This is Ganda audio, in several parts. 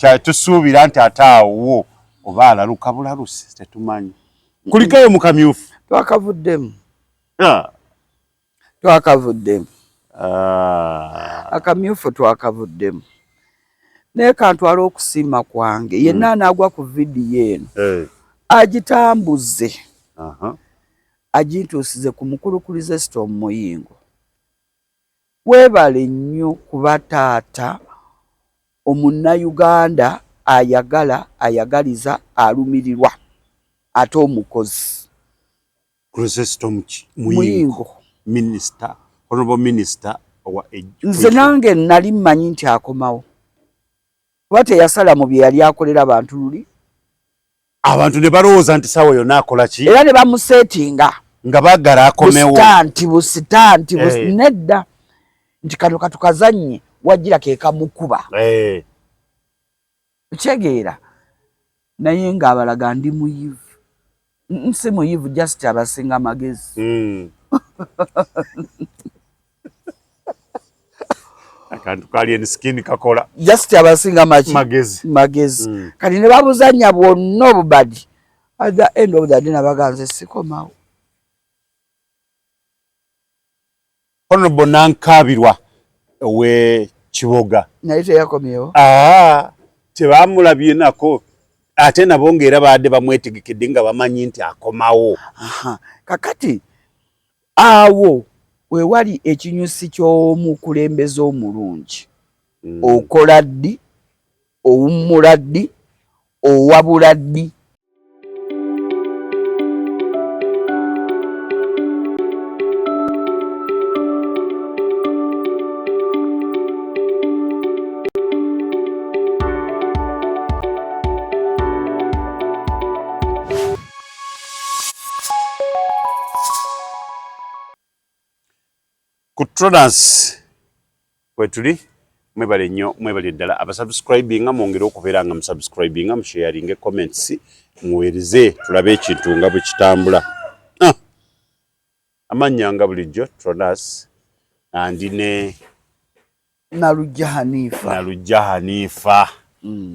kya tusuubira nti ataawo oba alaluka bulalusi tetumanyi kulikayo mu kamyufu twakavuddemu akamyufu twakavuddemu naye kantwala okusiima kwange yenna anaagwa ku vidiyo eno agitambuze agintuusize ku mukulu Kristo Muyingo. Weebale nnyo kuba taata omunnayuganda ayagaliza alumirirwa ate omukozi. Kristo Muyingo Minister, Honorable Minister wa Education. Nze nange nali mmanyi nti akomawo. Kuba teyasala mu bye yali akolera abantu luli. Abantu ne balowooza nti sawa yonna akola ki? Era ne bamuseetinga. Nga baagala akomewo. Busitanti nedda. Nti kano katukazannye wajjira ke kamukuba. Kitegeera naye ng'abalaga ndi muyivu. Nsi muyivu just abasinga amagezi. Akantu kali enskin kakola. Just abasinga magezi. Kati ne babuzanya bwonna obubadi. At the end of the day nabaganze sikomawo. Honorable Nankabirwa we Kiboga. Naye teyakomyewo. Tebamulabye nako. Ate nabo ng'era baadde bamwetegekkedde nga bamanyi nti akomawo. Kakati awo we wali ekinyusi ky'omukulembeze omulungi. Okola ddi, owummula ddi, owabula ddi. Kutronans kwetuli mwebale nnyo mwebale ddala abasubscribinga mwongere okubeera nga musubscribinga musharinge comments muweereze tulabe ekintu nga bwe kitambula. Amannya nga bulijjo Tronas andine Nalujja Hanifa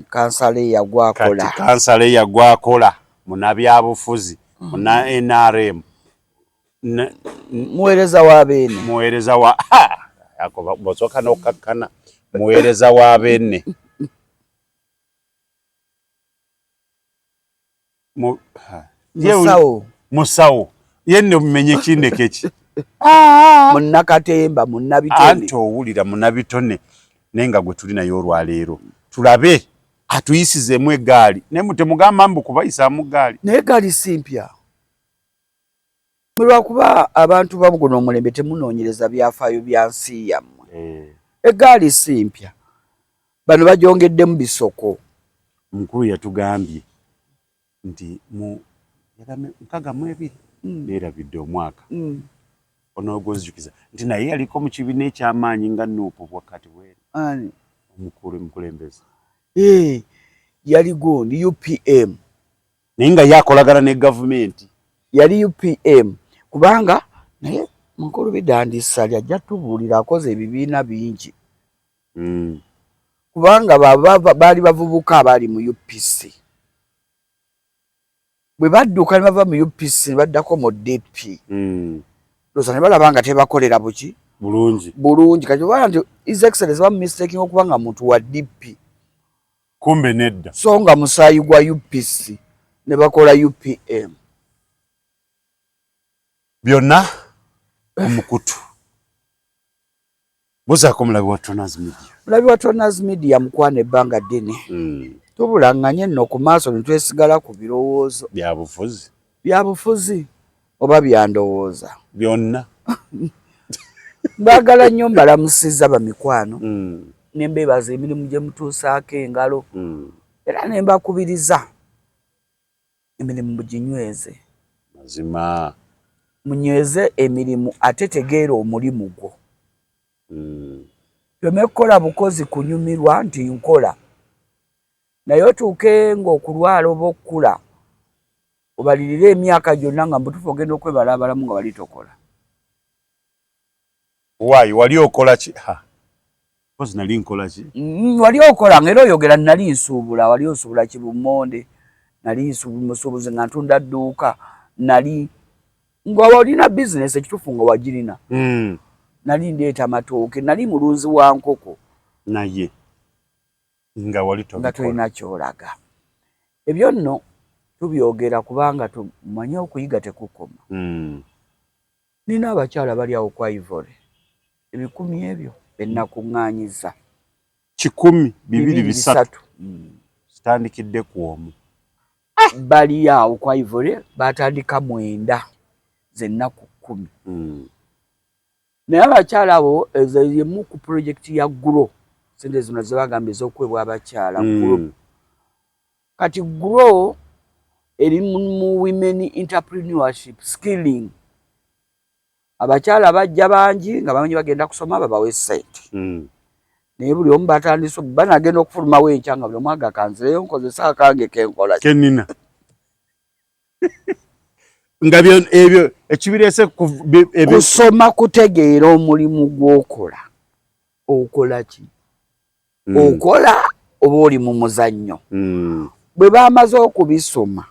kansale yagwakola kati kansale yagwakola munabyabufuzi muna NRM muweereza wa beene muweereza wa yakoba bosoka n'okakkana muweereza wa beene musawo yenne mumenye kindekeki munnakatemba munnabitone anti owulira munnabitone naye nga gwe tuli nayo olwaleero tulabe atuyisizemu eggaali naye mutemugamba mbu kubayisaamu ggaali naye eggaali si mpya. Lwakuba abantu babuguno omulembe temunoonyereza byafaayo bya nsi yammwe. Eggaali si mpya. Bano bagyongeddemu bisoko. Omukulu yatugambye nti nkaaga mu ebiri neerabidde omwaka. Onoogonzijukiza nti naye yaliko mu kibiina eky'amaanyi nga Nuupu bwakati bweri. Omukulu omukulembeze. Yali gundi UPM. Naye nga yakolagana ne gavumenti. Yali UPM. Kubanga naye mukulu Bidandisa ajja tubuulira akoze ebibiina bingi. Kubanga baali bavubuka abaali mu UPC. Bwe badduka ne bava mu UPC ne baddako mu DP. Loosa ne balaba nga tebakolera buki? Bulungi. Kati obala nti His Excellency bamumistaking okuba nga muntu wa DP. Kumbe nedda. So nga musaayi gwa UPC ne bakola UPM. Byonna omukutu. Buzaako mulabi wa Toners Media. Mulabi wa Toners Media mukwana ebbanga ddene. Tubulanganye nno ku maaso ne twesigala ku birowoozo. Byabufuzi oba byandowooza. Byonna. Mbagala nnyo mbalamusizza bamikwano. Ne mbeebaza emirimu gye mutuusaako engalo. Era ne mbakubiriza emirimu muginyweze. Mazima. Munyweze emirimu ate tegeera omulimu gwo. Tomekola bukozi kunyumirwa nti nkola. Naye otuuke ng'okulwala oba okukula obalirire emyaka gyonna nga mbutufu ogenda okwebala abalamu nga bali tokola. Wali okola ki? Kozi nali nkola ki? Wali okola ngero oyogera nali nsuubula, wali osuubula Kibumonde, nali musuubuzi nga ntunda dduuka, nali nga olina business ekitufu nga wagirina. Nali ndeeta amatooke, nali mulunzi wa nkoko. Naye nga wali tolina kyolaga. Ebyo nno tubyogera kubanga tumanyi okuyiga tekukoma. Nina abakyala bali awo kwa Ivory. 100 ebyo bennakuŋŋaanyiza. 100, 200, 300. Sitandikidde ku omu. Bali awo kwa Ivory batandika 9 z'ennaku 10. Naye abakyala abo ezo yemu ku project ya GROW. Sente zino ze bagambye ez'okwebwa abakyala GROW. Kati GROW eri mu women entrepreneurship skilling. Abakyala bajja bangi nga bamanyi bagenda kusoma babawe ssente. Naye buli omu batandise banagenda okufulumawo enkya nga buli omu agakanzireyo nkozesa akange kenkola kenina. Nga ebyo ekibireese kusoma kutegeera omulimu gw'okola. Okola ki? Okola oba oli mu muzannyo. Bwe bamaze okubisoma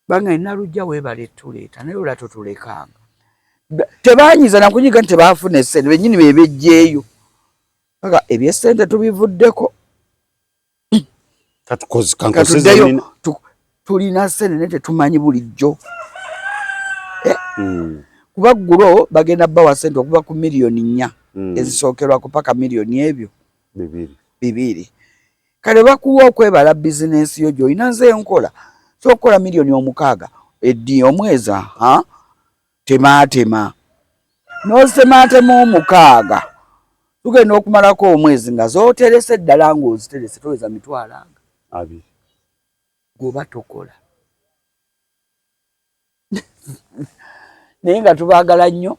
banga inalujja webale tuleeta naye ola totulekanga. Tebanyiza nakunyiga nti tebaafuna essente bennyini bebejjeeyo. Paka ebyessente tubivuddeko. Tulina ssente naye tetumanyi bulijjo. Kuba GROW bagenda bawa ssente okuva ku miliyoni 4 ezisookerwako paka miliyoni ebyo 2. Kale bakuwa okwebala bizinensi yo gy'olina nze nkola. So okola miliyoni 6 eddi omwezi temaatema. N'ozitemaatema 6 tugenda okumalako omwezi nga zooterese ddala ng'oziterese toweza 200. Gwoba tokola. Naye nga tubaagala nnyo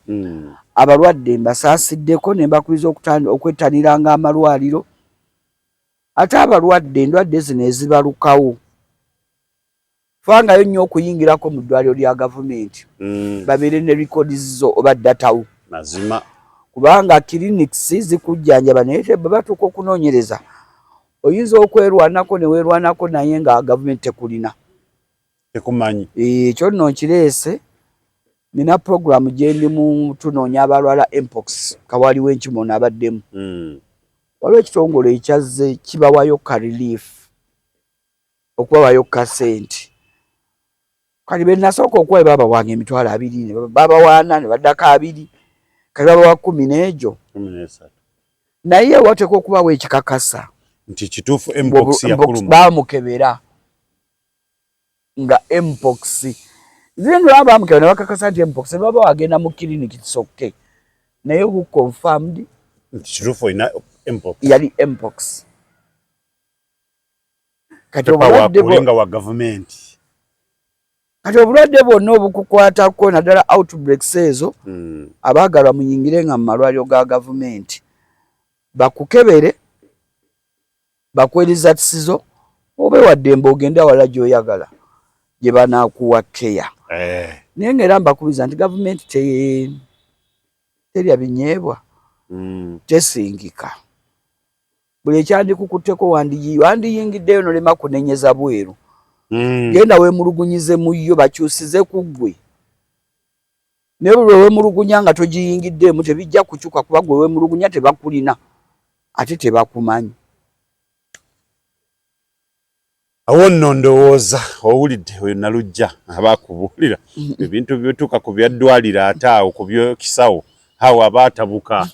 abalwadde mbasaasiddeko ne mbakubiriza okwettaniranga amalwaliro. Ate abalwadde endwadde zino ezibalukawo fangayo nnyo okuyingirako mu ddwaliro lya gavumenti babeere ne records zo oba datawo. Mazima. Kubanga clinics zikujjanjaba naye bwe batuuka okunoonyereza oyinza okwerwanako ne weerwanako naye nga gavumenti tekulina. Tekumanyi. Ekyo nno nkireese. Nina programu gye ndimu tunoonya abalwala mpox kawaliwo enkimono abaddemu. Waliwo ekitongole ekyazze kibawayo ka relief okubawayo ka ssente. Kati be nasooka okuwa baba wange 20 babawaana ne baddako 2 kati babawa 10 n'egyo 13. Naye wateekwa okubawo ekikakasa nti kituufu mpox yakuluma. Baamukebera nga mpox. Zino abamukebera ne bakakasa nti mpox baba wagenda mu kiriniki kisoke. Naye who confirmed nti kituufu ina mpox. Yali mpox. Kati obulwadde wa gavumenti. Kati obulwadde bwonna obukukwatako naddala outbreaks ezo abaagalwa muyingire nga mu malwaliro ga gavumenti bakukebere bakweriza tisizo obe waddembe ogende awala gy'oyagala gye banaakuwa keya. Naye ng'era mbakubiza nti gavumenti terya binyeebwa tesingika. Buli ekyandikukutteko wandiyingiddeyo nolema kunenyeza bweru. Genda weemulugunyize mu yo bakyusize ku ggwe. Naye buli weemulugunya nga togiyingiddeemu tebijja kukyuka kuba gwe weemulugunya tebakulina ate tebakumanyi. Awo nno ndowooza owulidde oyo nalujja abaakubuulira ebintu byotuuka ku byaddwaliro ate awo ku byokisawo awo abaatabuka.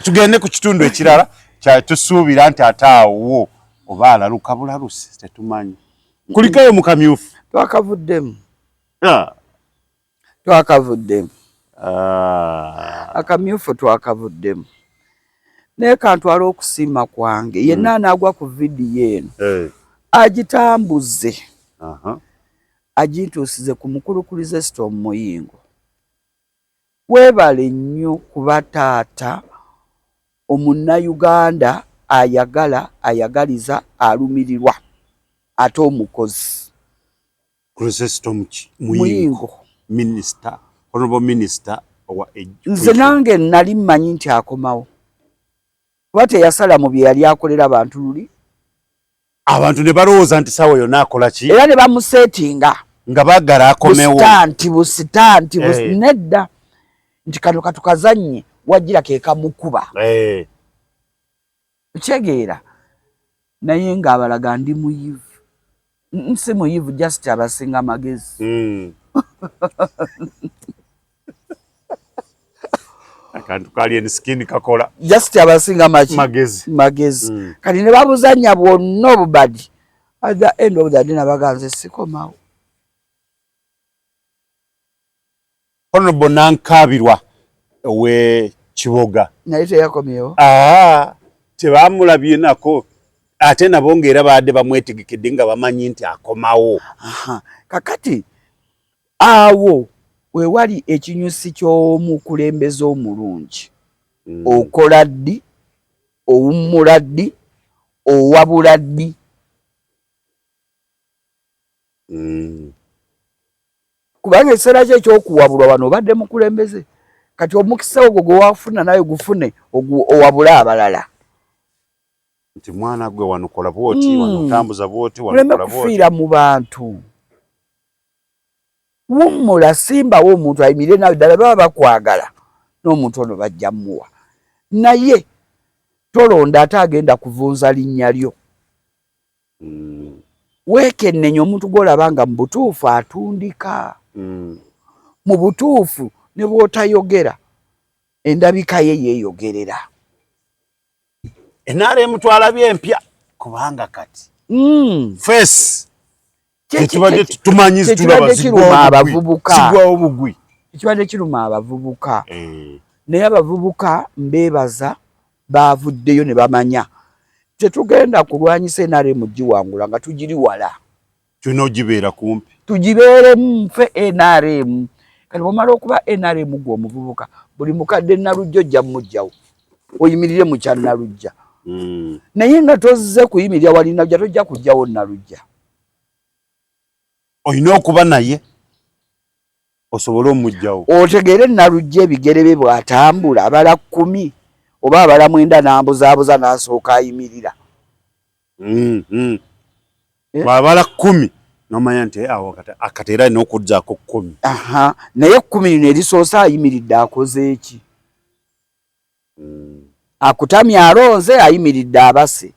Tugende ku kitundu ekirala tusuubira nti ate awo oba alaluka bulalusi tetumanyi. Kulikayo mu kamyufu. Twakavuddemu. Akamyufu twakavuddemu. Naye kantwala okusiima kwange yenna anaagwa ku vidiyo eno agitambuze agintuusize ku mukulukulize Storm Muyingo. Weebale nnyo kuba taata omunnayuganda ayagaliza alumirirwa ate omukozi. Storm Muyingo Minister, Honorable Minister nze nange nali mmanyi nti akomawo kuba teyasala mu bye yali akolera abantu luli abantu ne balowooza nti sawa yonna akola ki era ne bamuseetinga nga baagala akomewo busitanti nedda nti kano katukazanye wajjira ke kamukuba kyegeera naye ng'abalaga ndi muyivu nsi muyivu just abasinga amagezi akantu kali enskin kakola just abasinga magezi kati ne babuzanya bwonna obubadi at the end of the day nabaganze sikomawo Honorable Nankabirwa we Kiboga naye teyakomyewo tebamulabye nako ate nabo ng'era baadde bamwetegekkedde nga bamanyi nti akomawo kakati awo we wali ekinyusi ky'omukulembeze omulungi okola ddi owummula ddi owabula ddi kubanga ekiseera kye ekyokuwabulwa wano obadde mukulembeze kati omukisa ogwo gwe wafuna naye gufune owabula abalala nti mwana gwe wano kola bwoti wano tambuza bwoti wano kola bwoti kufiira mu bantu wummula simbawo omuntu ayimirire nawe ddala baba bakwagala n'omuntu ono bajja muwa naye tolonda ate agenda kuvunza linnya lyo weekennenya omuntu gw'olaba nga mu butuufu atundika mu butuufu ne bw'otayogera endabika ye yeeyogerera NRM twalabye empya kubanga kati face ekibadde tumanyi tulaba zigwawo bugwi ekibadde kiruma abavubuka naye abavubuka mbeebaza baavuddeyo ne bamanya tetugenda kulwanyisa NRM giwangula nga tugiri wala tulina ogibeera kumpi tugibeeremu ffe NRM kati bwomala okuba NRM gwe omuvubuka buli mukadde Nalujja ojja mujjawo oyimirire mu kya Nalujja naye nga tozze kuyimirira wali Nalujja tojja kujjawo Nalujja olina okuba naye osobole omujjawo otegeere Nalujja ebigere bye bw'atambula abala 10 oba abala 9 n'ambuzaabuza n'asooka ayimirira abala 10 nomanya nti awo akateera alina okuddaako 10 naye 10 lino erisoose ayimiridde akoze eki akutamye alonze ayimiridde abase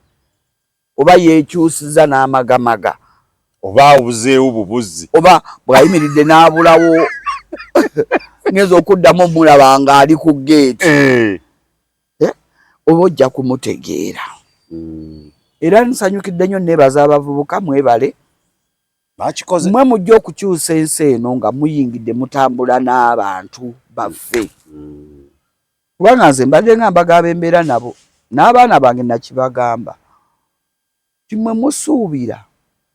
oba yeekyusiza n'amagamaga oba obuzeewo bubuzi oba bw'ayimiridde n'abulawo ngeza okuddamu omulaba nga ali ku geeti oba ojja kumutegeera era nsanyukidde nnyo neebaza abavubuka mwebale bakikoze mwe mujja okukyusa ensi eno nga muyingidde mutambula n'abantu baffe kubanga nze mbadde nga mbagamba embeera nabo n'abaana bange nakibagamba timwe musuubira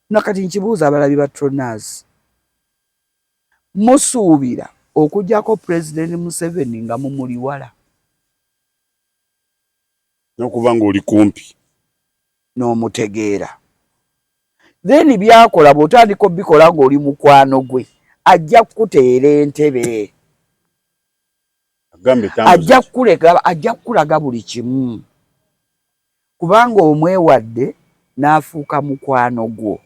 nakati nkibuuza abalabi ba Tronas musuubira okugjako President Museveni nga mumuli wala n'okuba ng'oli kumpi n'omutegeera then byakola bw'otandika obikola ng'oli mukwano gwe ajja kukuteera entebe ajja kukulaga buli kimu kubanga omwewadde n'afuuka mukwano gwo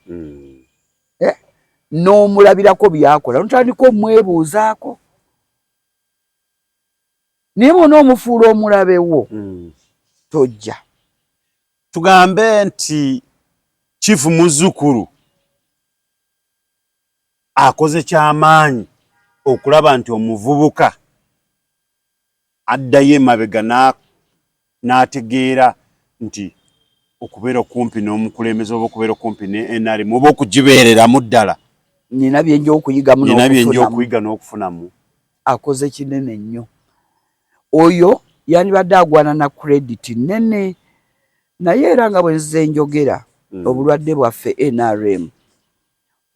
n'omulabirako byakola notandika omwebuuzaako naye bona omufuula omulabewo tojja tugambe nti Chief Muzzukulu akoze kyamaanyi okulaba nti omuvubuka addayo emabega n'ategeera nti okubeera okumpi n'omukulembeze oba okubeera okumpi ne NRM oba okugibeereramu ddala nina byenja okuyiga n'okufunamu akoze kinene nnyo oyo yandibadde agwana na credit nene naye era nga bwe nzize njogera obulwadde bwaffe NRM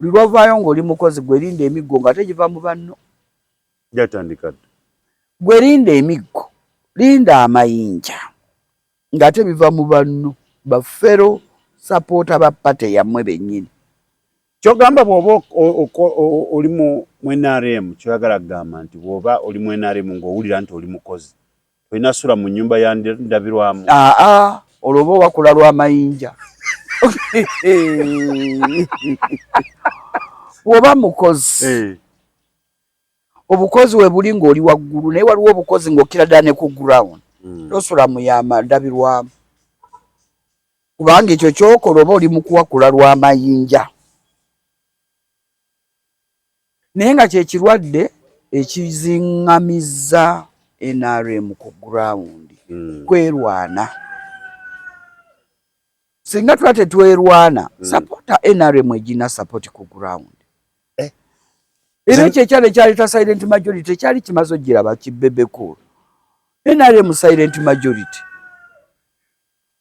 buli lwavaayo ng'oli mukozi gwerinda emiggo nga tegiva mu banno gyatandika gwerinda emiggo linda amayinja ng'ate biva mu banno baffero sapoota ba pate yammwe bennyini kyogamba bw'oba oli mu NRM kyoyagala kugamba nti bw'oba oli mu NRM ng'owulira nti oli mukozi olina sula mu nnyumba ya ndabirwamu. Olwo oba wakula lw'amayinja. Bw'oba mukozi obukozi we buli ng'oli waggulu naye waliwo obukozi ng'okkira ddala ne ku ground tosula mu yama ndabirwamu kubanga ekyo kyokola oba oli mu kuwakula lw'amayinja. Naye nga kye kirwadde ekiziŋŋamizza NRM ku ground kwerwana. Singa tuba tetwerwana sapota NRM egina sapoti ku ground. Era ekyo ekyalo ekyaleeta silent majority ekyali kimaze ogiraba kibbebekulu. NRM silent majority.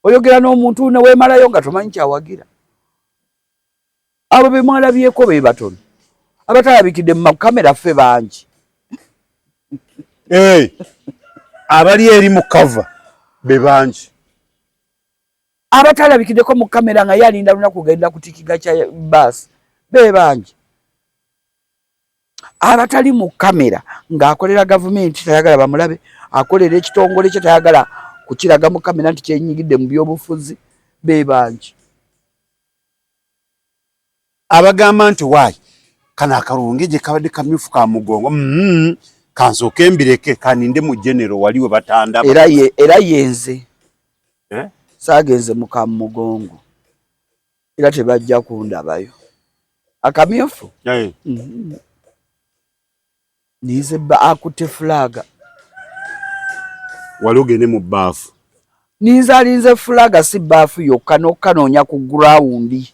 Oyogera n'omuntu ne weemalayo nga tomanyi kyawagira. Abo be mwalabyeko be batono. Abatalabikidde mu makamera ffe bangi. Abali eri mu cover be bangi. Abatalabikiddeko mu kamera nga yalinda lunaku kugenda ku tikiga kya bus be bangi. Abatali mu kamera ng'akolera gavumenti tayagala bamulabe, akolera ekitongole kye tayagala kukiraga mu kamera nti kyenyigidde mu byobufuzi be bangi. Abagamba nti waayi kano akalungi gye kabadde kamyufu ka mugongo kansooke mbireke kaninde mu genero wali we batandaba. Era yenze saagenze mu kamugongo era tebajja kundabayo akamyufu nize akutte fulaga wali ogende mu baafu nize alinze fulaga si baafu yokka n'okkanoonya ku gurawundi.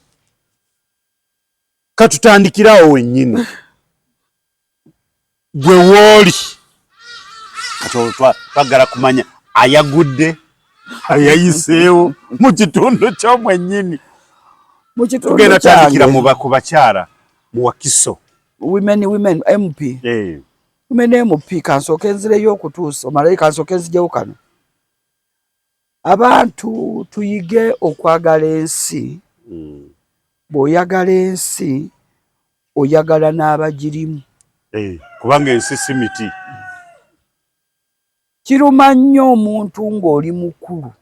Katutandikirawo wennyini gwe wooli kati twagala kumanya ayagudde ayayiseewo mu kitundu kyo mwennyini. Tugenda tandikira ku bakyala mu Wakiso women MP women MP kansooke nzireyo okutuusa omalayo kansooke nzijewo kano. Abantu tuyige okwagala ensi. Bw'oyagala ensi oyagala n'abagirimu. Kubanga ensi si miti. Kiruma nnyo omuntu ng'oli mukulu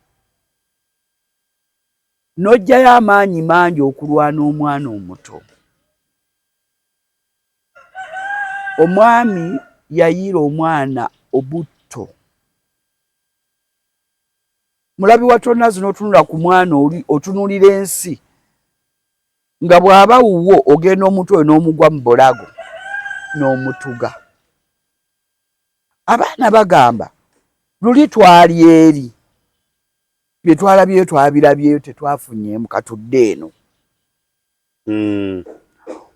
n'oggyayo amaanyi mangi okulwana omwana omuto. Omwami yayiira omwana obutto. Mulabi wa tonna zino otunula ku mwana oli otunuulira ensi nga bw'aba wuwo ogenda omuntu oyo n'omugwa mu bulago n'omutuga. Abaana bagamba luli twali eri bye twalabyeyo twabirabyeyo tetwafunyeemu katudde eno.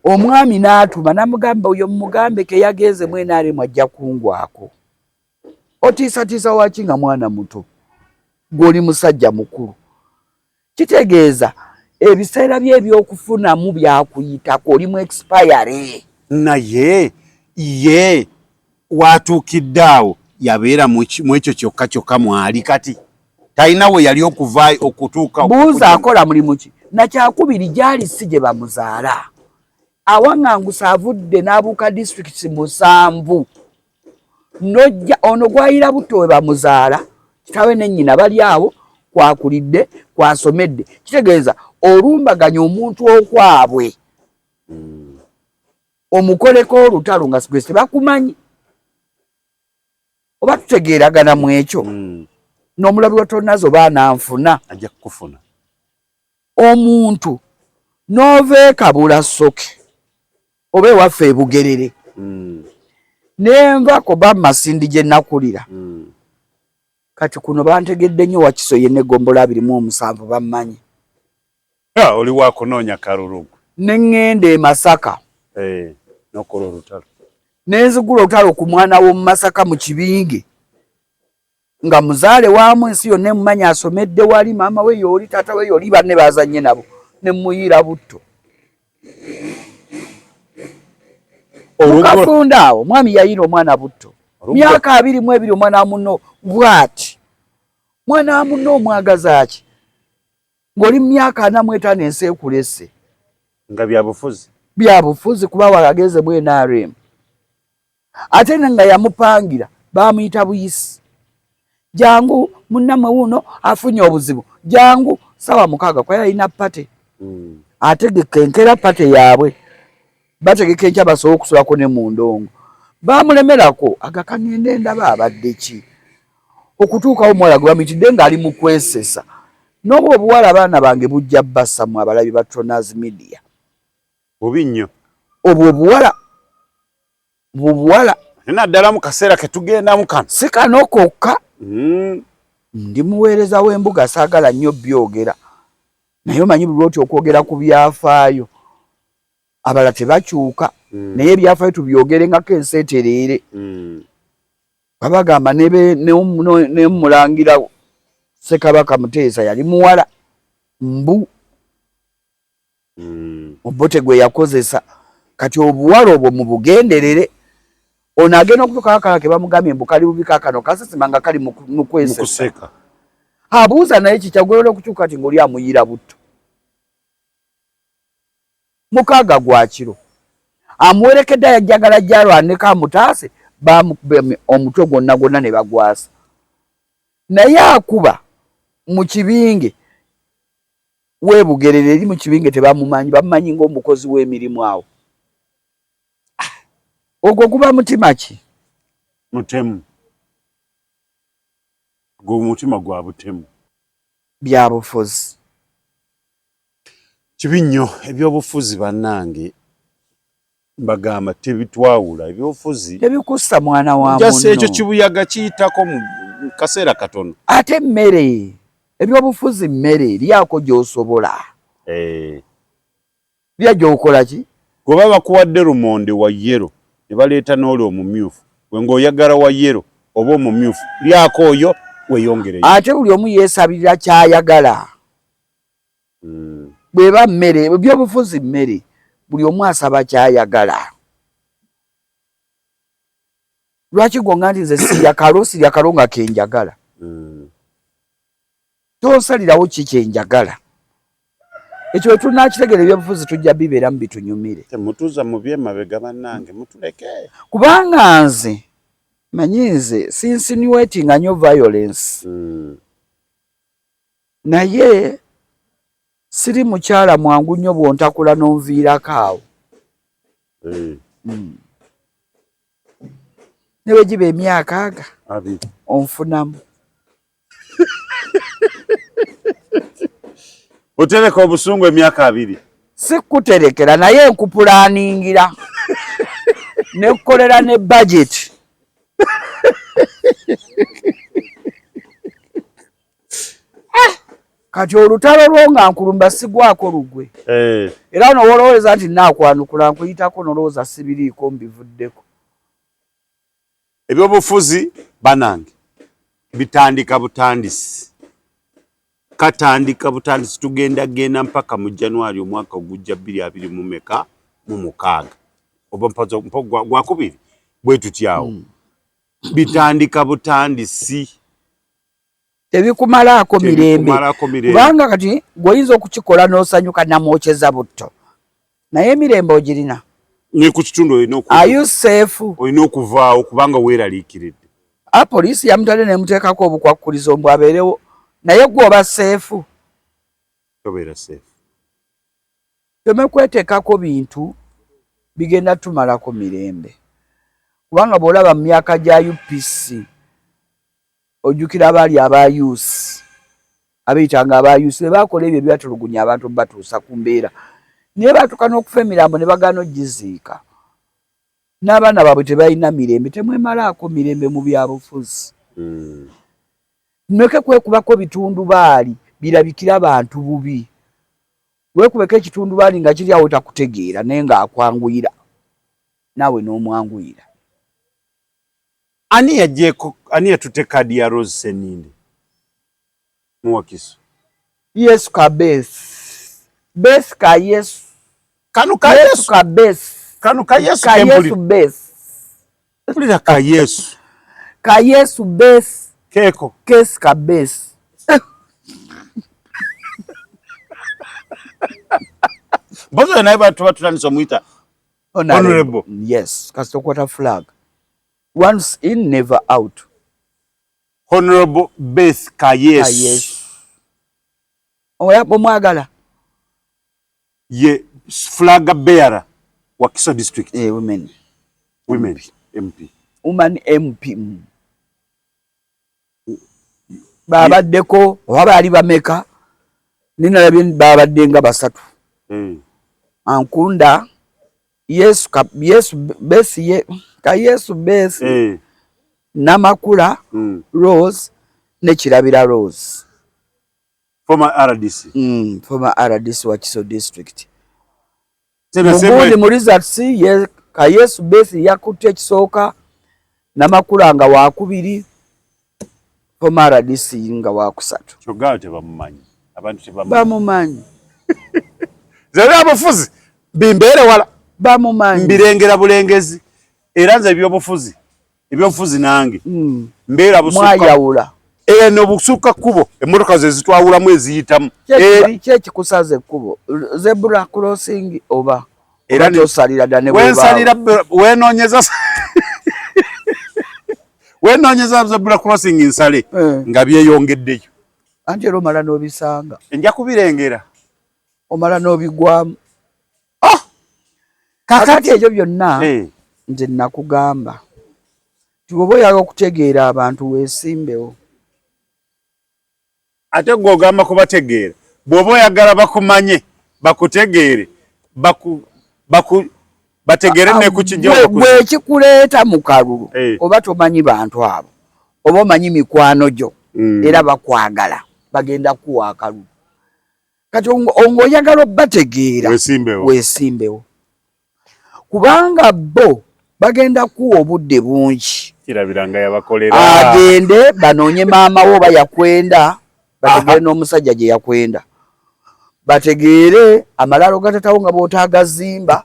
Omwami n'atuma n'amugamba oyo mugambe ke yagenze mu NRM ajja kungwako. Otiisatiisa waki nga mwana muto gw'oli musajja mukulu. Kitegeeza ebiseera bye ebyokufunamu byakuyitako oli mu expire. Naye ye watuukidde awo yabeera mu ekyo kyokka kyokka mwali kati talina we yali okuvaayo okutuuka. Buuza akola mulimu ki? Nakyakubiri gyali si gye bamuzaala. Awaŋŋangusa avudde n'abuuka disitulikiti 7. Nojja ono gwayira butto we bamuzaala kitaawe ne nnyina bali awo kwakulidde kwasomedde. Kitegeeza olumbaganya omuntu okwabwe omukoleko olutalo nga sigwe tebakumanyi oba tutegeeragana mu ekyo. N'omulabi wa tonnazo baana nfuna ajja kukufuna omuntu n'oveekabula soke oba ewaffe ebugerere nenvako bamasindi gye nakulira. Kati kuno bantegedde nnyo Wakiso ye n'egombola 27 bammanyi. Oli wakunoonya kalulugu. Ne ŋŋenda e Masaka n'okola olutalo. Nenzigula olutalo ku mwana w'omu Masaka mu Kibinge nga muzaale waamu ensi yonna emumanya asomedde wali maama we yooli taata we yooli banne bazannye nabo ne muyiira butto. Mukafunda awo mwami yayiira omwana butto myaka 22 omwana wa munno bw'ati. Mwana wa munno omwagaza ki ng'oli mu myaka 45 ensi ekulese nga bya bufuzi. byabufuzi kuba wagageze bwe NRM ate nga yamupangira bamuyita buyisi jangu munnamwe wuno afunye obuzibu jangu sawa mukaga kwa yalina pate ategekenkera pate yaabwe bategekencha basobola okusulako ne mu ndongo bamulemerako agakangende ndaba abadde ki okutuukawo omuwala gwe bamitidde ng'ali mu kwesesa n'obwo obuwala abaana bange bujja bassa mu abalabi ba Tronas Media bubi nnyo obwo obuwala naddala mu kaseera ke tugendamu kano si kano kokka ndi muweereza w'embuga saagala nnyo byogera naye omanyi buli lwoti okwogera ku byafaayo abala tebakyuka naye ebyafaayo tubyogere ensi etereere babagamba ne mulangira Ssekabaka Muteesa yali muwala mbu obote gwe yakozesa kati obuwala obwo mu bugenderere ono agenda okutuuka akala ke bamugambye mbu kali bubi kaakano kasesima nga kali mu kweseka abuuza naye kikyagolola okukyuka ati ng'oli amuyira butto mukaaga gwa kiro amuwerekedde yajjagala gyalwaneko amutaase bamukuba omutwe gwonna ne bagwasa naye akuba mu kibinge weebugerere eri mu kibinge tebamumanyi bamumanyi ng'omukozi w'emirimu awo ogwo guba mutima ki mutemu gwo mutima gwa butemu byabufuzi kibi nnyo ebyobufuzi bannange mbagamba tebitwawula ebyobufuzi tebikussa mwana wa munno jase ekyo kibuyaga kiyitako mu kaseera katono ate mmere ebyobufuzi mmere lyako gy'osobola lya gy'okola ki gwe baba bakuwadde lumonde wa yero ne baleeta n'oli omumyufu gwe ng'oyagala wa yero oba omumyufu lyako oyo weeyongereyo ate buli omu yeesabirira kyayagala bweba mmere ebyobufuzi mmere buli omu asaba kyayagala lwaki gonga nti nze sirya kalo nga kenjagala tonsalirawo ki kyenjagala ekyo bwe tunakitegera ebyobufuzi tujja bibeeramu bitunyumire temutuuza mu byemabega bannange mutuleke kubanga nze manyi nze sinsinuatinga nnyo violence naye siri mukyala mwangu nnyo bw'ontakula n'onviirako awo ne bwe giba emyaka aga onfunamu otereka obusungu emyaka 2 sikuterekera naye nkupulaningira nekukolera ne budget kati olutalo lwo nga nkulumba sigwako lugwe era n'olowooza nti naakwanukula nkuyitako n'olowooza sibiriiko mbivuddeko ebyobufuzi banange bitandika butandisi katandika butandisi tugenda mpaka mu January omwaka ogujja 2026 oba mpazo gwakubiri bwe tutyawo bitandika butandisi tebikumalako mirembe kubanga kati gwoyinza okukikola n'osanyuka namwokyeza butto naye emirembe ogirina ne ku kitundu olina olina okuvaawo kubanga weeraliikiridde poliisi yamutadde nemuteekako obukwakkulizo mbw abeerewo naye gwe oba seefu tobeera seefu teme kweteekako bintu bigenda tumalako mirembe kubanga bw'olaba mu myaka gya UPC ojjukira abaali abayusi abeyitanga abayusi be baakola ebyo byatulugunya abantu batuusa ku mbeera naye baatuuka n'okufa emirambo ne bagaana ogiziika n'abaana baabwe tebalina mirembe temwemalaako mirembe mu byabufuzi mmeke kwekubako bitundubaali birabikira abantu bubi weekubeko ekitundubaali nga kiri awo takutegeera naye ng'akwanguyira naawe n'omwanguyira ani yatutte kadi ya Rose Seninde muwakiso Yesu ka besi ka Yesu kanu ka Yesu ka besi kanu ka Yesu ka Yesu besi kulira ka Yesu besi keko kesi ka besi Bozo naye batuba tutandise omuyita honorable. Yes, kasitokwata flag. Once in, never out. Honorable Beth Kayesu. Kayesu. Oya bomwagala. Ye flag bearer wa Kiso district. Women MP. Woman MP. Babaddeko oba ali bameka nina labye babaddenga basatu. Ankunda Yesu Kayesu Besi Namakula Rose ne Kirabira Rose. Former RDC. Former RDC wa Kiso district. Mugundi mu results ye Kayesu Besi yakutte ekisooka Namakula nga wakubiri former RDC nga wakusatu. Kyogala tebamumanyi. Abantu tebamumanyi. Zera abafuzi bimbere wala bamumanyi. Mbirengera bulengezi. Era nze ebyobufuzi nange. Mbera busuka. Mwayawula. No busuka kubo emmotoka ze zitwawulamu eziyitamu. Kyeki kusaze kubo. Zebra crossing oba. Era tosalira dane bwe. Wensalira wenonyeza. Wenonyeza zebra crossing insale. Nga byeyongeddeyo. Anti ero mala n'obisanga. Nja kubirengera. Omala n'obigwamu. Kakati ekyo byonna nze nakugamba. Tiwoba oyagala okutegeera abantu weesimbewo. Ate gw'ogamba kubategeera. Bw'oba oyagala bakumanye, bakutegeere, bategeere ne ku kijja bwe kikuleeta mu kalulu oba tomanyi bantu abo oba omanyi mikwano gyo era bakwagala bagenda kuwa akalulu. Kati ng'oyagala obbategeera weesimbewo. Kubanga bo bagenda kuwa obudde bungi. Kirabiranga yabakolera. Agende banoonye maama wo oba yakwenda, bategeere n'omusajja gye yakwenda. Bategeere amalalo gatatawo nga bw'otaagazimba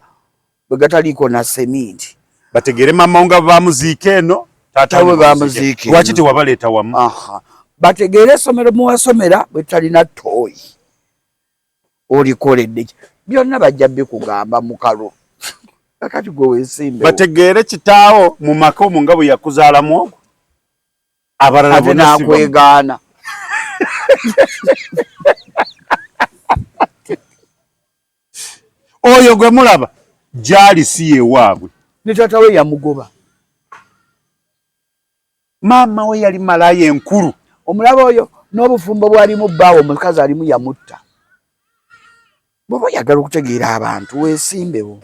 bwe gataliiko na seminti. Bategeere maama nga bamuziika eno, taata we bamuziika eno. Lwaki tewabaleeta wamu? Bategeere essomero muwasomera bwe talina ttooyi. Olikoledde byonna bajja bikugamba mu kalulu. Kakati gwe weesimbewo. Bategeere kitaawo mu maka omwo nga bwe yakuzaalamu ogwo. Abalala bonna nakwegaana. Oyo gwe mulaba gyali si yewaabwe. Ne taata we yamugoba. Maama we yali malaaya enkulu. Omulaba oyo n'obufumbo bwalimu bbaawo omukazi alimu yamutta. Bw'oba oyagala okutegeera abantu weesimbewo.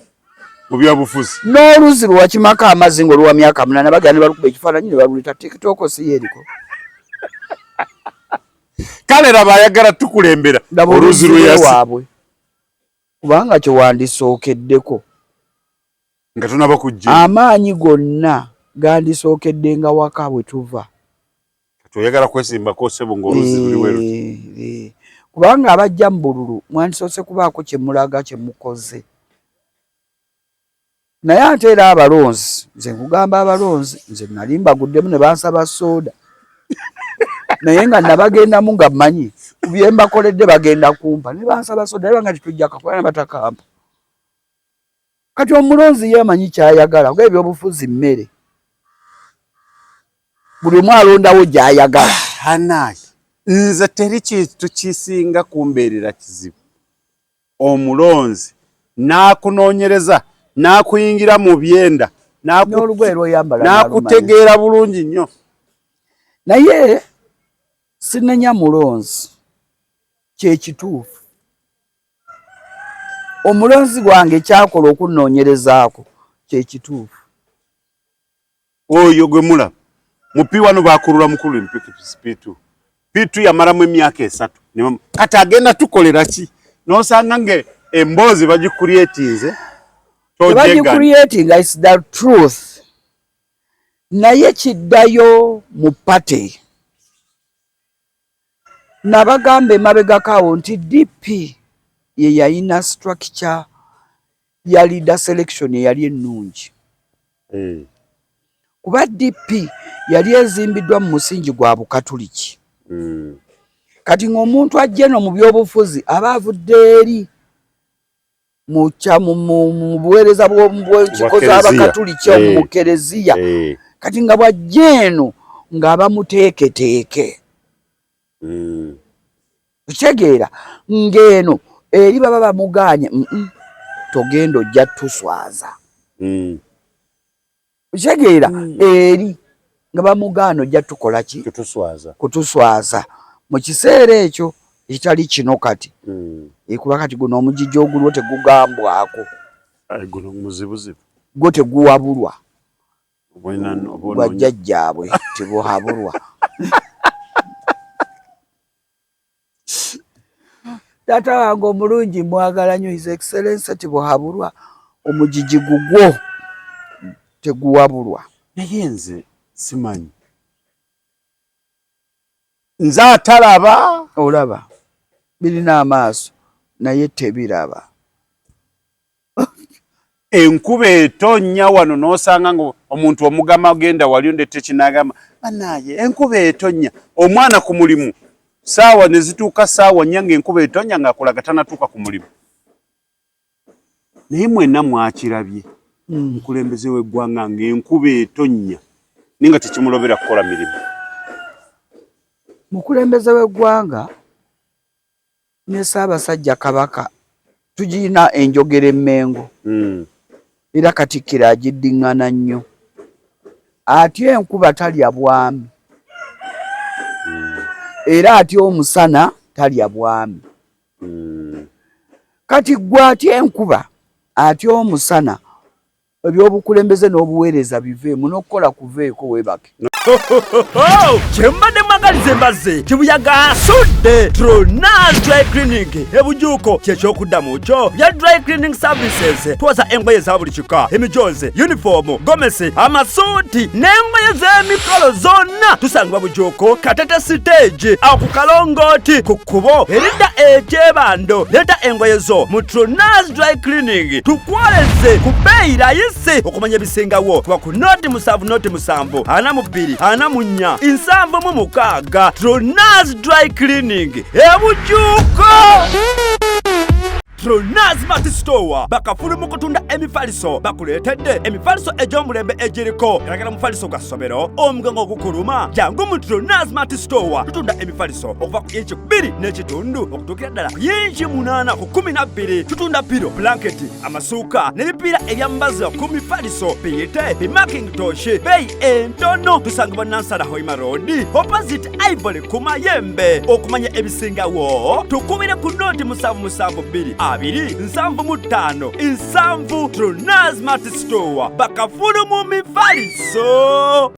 Mu byobufuzi. N'oluzi lwe wakimako amazzi ng'oluwa myaka 8 bagenda ne balukuba ekifaananyi ne baluleta TikTok si yeriko. Kale laba ayagala tukulembera oluzi lwe waabwe. Kubanga kyo wandisookeddeko. Nga tunaba kujja. Amaanyi gonna gandisookedde nga waka bwe tuva. Oyagala kwesimbako ssebo ng'oluzi luli weruti. Kubanga abajja mu bululu mwandisoose kubaako kye mulaga kye mukoze. Naye ate era abalonzi, nze nkugamba abalonzi, nze nali mbaguddemu ne bansaba sooda. Naye nga nabagendamu nga mmanyi ku bye mbakoledde bagenda kumpa ne bansaba sooda naye nga titujja kakola ne batakampa. Kati omulonzi ye amanyi kyayagala ng'ebyobufuzi mmere. Buli omu alondawo gy'ayagala. Hanayi nze teri kintu kisinga kumbeerera kizibu. Omulonzi n'akunoonyereza n'akuyingira mu byenda n'olugoye lw'oyambala n'akutegeera bulungi nnyo. Naye sinenya mulonzi kye kituufu. Omulonzi gwange kyakola okunnoonyerezaako kye kituufu. Oyo gwe mulaba mupi wano bakulula mukulu Pitu. Pitu yamalamu emyaka 3. Kati agenda tukolera ki? N'osanga nge emboozi bagikureetinze. Bagikureetinga is the truth. Naye kiddayo mu pate. Nabagamba emabegakaawo nti DP ye yalina structure ya leader selection yali ennungi. Kuba DP yali ezimbiddwa mu musingi gwa Bukatuliki. Kati ng'omuntu ajja eno mu byobufuzi aba avudde eri. mucha mu buweereza bw'enkiiko z'abakatuliki mu kereziya kati nga bw'ajja eno ng'abamuteeketeeke okitegeera ng'eno eri baba bamuganye togenda ojja tuswaza okitegeera eri nga bamugaana ojja tukola ki kutuswaza mu kiseera ekyo ekitali kino kati kuba kati guno omugijjo oguliwo tegugambwako guno muzibuzibu gwo teguwabulwa bwajjajjaabwe tebuhabulwa taata wange omulungi mwagala nnyo his excellence tebuhabulwa omugigi gugwo teguwabulwa naye nze simanyi nze atalaba olaba birina amaaso naye tebiraba enkuba etonnya wano n'osanga nga omuntu omugama agenda wali ondette kinagamba banaye enkuba etonnya omwana ku mulimu saawa ne zituuka saawa nnya ng'enkuba etonnya ng'akulaga tanatuuka ku mulimu naye mwenna mwakirabye omukulembeze w'eggwanga ng'enkuba etonnya naye nga tekimulobera kukola mirimu mukulembeze w'eggwanga ne Ssaabasajja Kabaka tugirina enjogera emmengo era Katikkiro agiddiŋŋana nnyo atya enkuba talya bwami era atya omusana talya bwami kati gwe atya enkuba atya omusana ebyobukulembeze n'obuweereza biveemu n'okukola kuveeko weebake kyembadde mwagaliza embaze kibuyaga asudde Tronas Dry Cleaning ebujuuko kyekyokuddamu kyo bya dry cleaning services twoza engoye za buli kika emijoze uniform gomesi amasuuti n'engoye z'emikolo zonna tusangibwa bujuuko Katete stage awo ku Kalongooti ku kkubo eridda ekyebando leeta engoye zo mu Tronas Dry Cleaning tukwoleze ku bbeeyi rayisi okumanya ebisingawo kuba ku noti 7 42 4 7 Tronas Dry Cleaning ebujuuko Tronas Mart Store bakafulu mu kutunda emifaliso bakuleetedde emifaliso egy'omulembe egiriko eragala mufaliso gwa ssomero omugongo ogukuluma jangu mu Tronas Mart Store tutunda emifaliso okuva ku inchi 2 n'ekitundu okutuukira ddala ku inchi 8 ku 12 tutunda piro blanketi amasuuka n'ebipiira ebyambaza ku mifaliso biyite bimakintosh beeyi entono tusangibwa Nansana Hoima Road opposite Ivory ku Mayembe okumanya ebisingawo tukubire ku noti 772 275 Tronas Mart Store bakafulu mu mifaliso.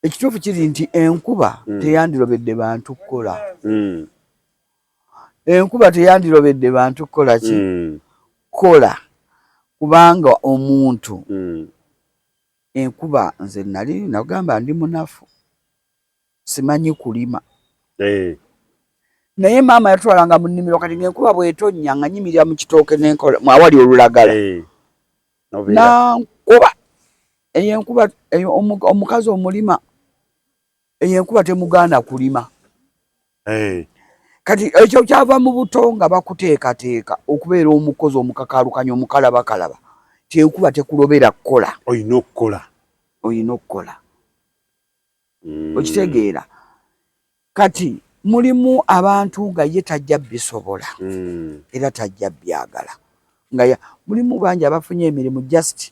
Ekituufu kiri nti enkuba teyandirobedde bantu kukola enkuba teyandirobedde bantu kukola ki kola kubanga omuntu enkuba nze nali nagamba ndi munafu simanyi kulima naye maama yatwalanga mu nnimiro kati ng'enkuba bw'etonnya nga nyimirira mu kitooke n'enkola awali olulagala nankuba eyo enkuba omukazi omulima eyo enkuba temugaana kulima kati ekyo kyava mu buto nga bakuteekateeka okubeera omukozi omukakaalukanya omukalabakalaba ti enkuba tekulobera kukola oyina okukola okitegeera kati mulimu abantu nga ye tajja bisobola era tajja byagala nga mulimu bangi abafunye emirimu just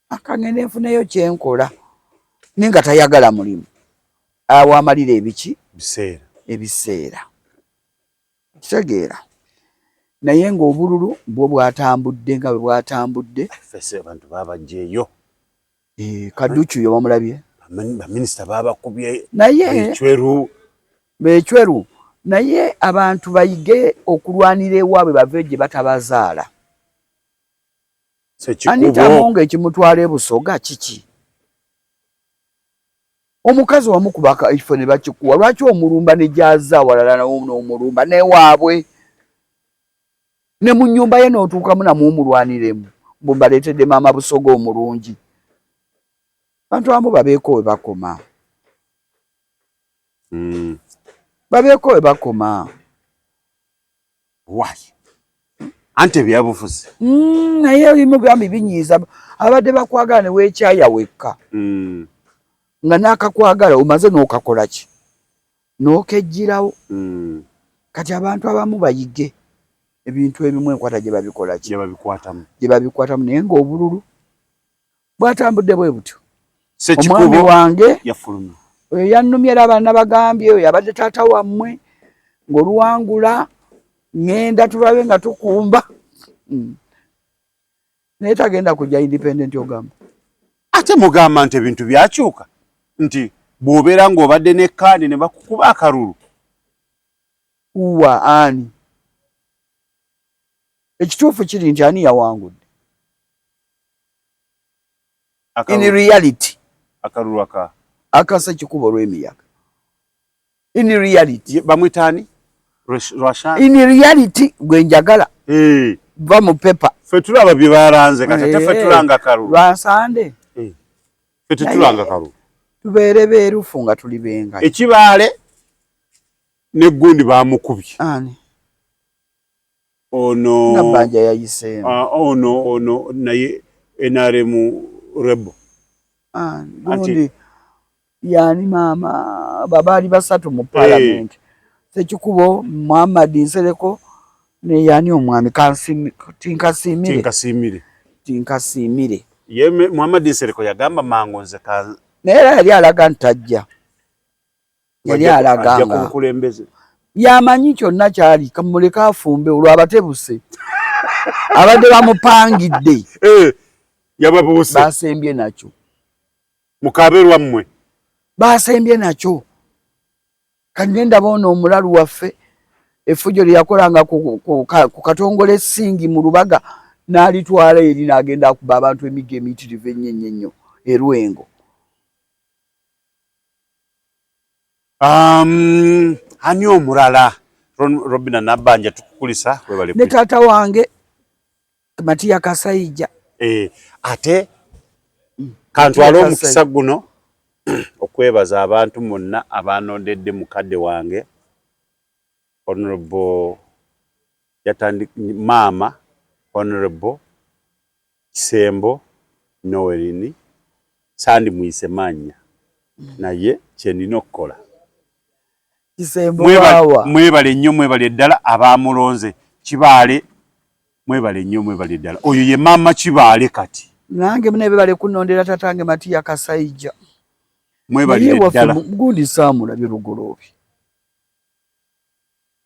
akangenda enfuneyo kyenkola naye nga tayagala mulimu awamalira ebiki ebiseera kitegeera naye ng'obululu bwo bwatambudde nga bwe bwatambudde abantu babajjeeyo Kadduchu yo bamulabye baminisita babakubye naye Bechweru naye abantu bayige okulwanira ewaabwe bave gye batabazaala Anita Monge ekimutwala ebusoga kiki omukazi wamukubaka ifo ne bakikuwa lwaki omulumba ne jaza walala n'omulumba newaabwe ne mu nnyumba ye n'otuukamu namwo omulwaniremu mbaleetedde maama busoga omulungi bantu abamu babeeko we bakoma babeeko we bakoma why ante byabufuzi naye ebimu byambi binyiiza abadde bakwagala ne weekyaya wekka nga naakakwagala omaze n'okakola ki n'okejjirawo kati abantu abamu bayige ebintu ebimu enkwata gye babikola ki gye babikwatamu naye ng'obululu bwatambudde bwe butyo omwami wange oyo yannumye era abaana bagambye oyo abadde taata wammwe ng'oluwangula ŋŋenda tulabe nga tukumba naye tagenda kujja independent ogamba ate mugamba nti ebintu byakyuka nti bw'obeera ng'obadde n'ekkaadi ne bakukuba akalulu uwa ani ekituufu kiri nti ani yawangudde in reality akalulu akasa ekikubo olw'emiyaga in reality bamwitaani in reality gwe njagala va mu pepa ffe tulaba bye balanze kati ate ffe tulanga kalulu lwansande ffe tetulanga kalulu tubeere beerufu nga tuli benga ekibaale n'eggundi baamukubye ani ono nabbanja yayiseemu ono naye NRM rebo gundi yani maama babaali basatu mu palamenti Sekikubo Muhammad Nsereko ne yani omwami Tinkasimire ye Muhammad Nsereko yagamba mango nze ka naye yali alaga ntajja yali alaganga kukulembeze yamanyi kyonna kyali kamuleka afumbe olwo abatebuse abadde bamupangidde yababuse basembye nakyo mukaberwa mmwe basembye nakyo kagenda bono omulalu waffe effujo lyakolanga ku katongole singi mu Lubaga n'alitwala eri n'agenda akuba abantu emigga emitirivu ennyo erwengo ani omulala Robina Nabbanja tukukulisa webale ne taata wange Matiya Kasayija ate kantwala omukisa guno okwebaza abantu monna abanondedde mukadde wange Honorable Mama Honorable Kisembo Noelini sandi muyise manya naye kyendina okukola Kisembo wawa mwebale nnyo mwebale ddala abamulonze Kibaale mwebale nnyo mwebale ddala oyo ye mama Kibaale kati nange munebale kunondera tatange Matiya Kasayija mwebale ddala gundi saamulabye Lugoloobi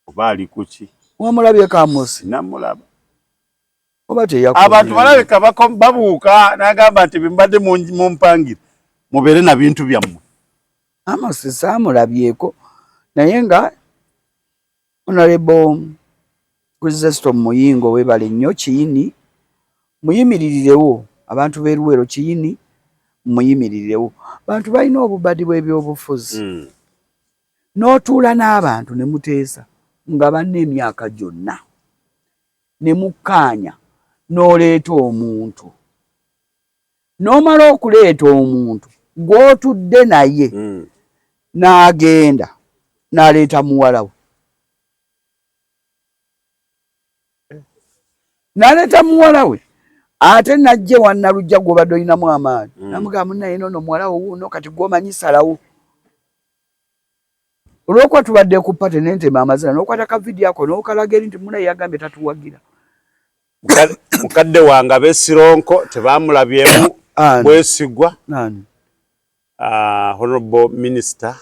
obaali kuki wamulabye Kamusi namulaba oba teyakola abantu balabika babuuka n'agamba nti bimbadde mumpangire mubeere na bintu byammwe Amosi saamulabyeko naye nga Honorable Kristo Muyingo webale nnyo Kiyini muyimirirewo abantu b'Eruwero Kiyini muyimirirewo abantu balina obubadi bw'ebyobufuzi n'otuula n'abantu ne muteesa nga banne emyaka gyonna ne mukkaanya n'oleeta omuntu n'omala okuleeta omuntu gw'otudde naye n'agenda n'aleeta muwala we n'aleeta muwala we ate najje wannalujja gw'obadde olinamu amaanyi namugamba munnaye noono muwala wo wuuno kati gw'omanyi salawo olwokuba tubadde ku pate nentema amazina n'okwata ka vidiyo ako n'okalaga eri nti munnaye yagambye tatuwagira mukadde wange ab'Essironko tebaamulabyemu bwesigwa Honorable Minister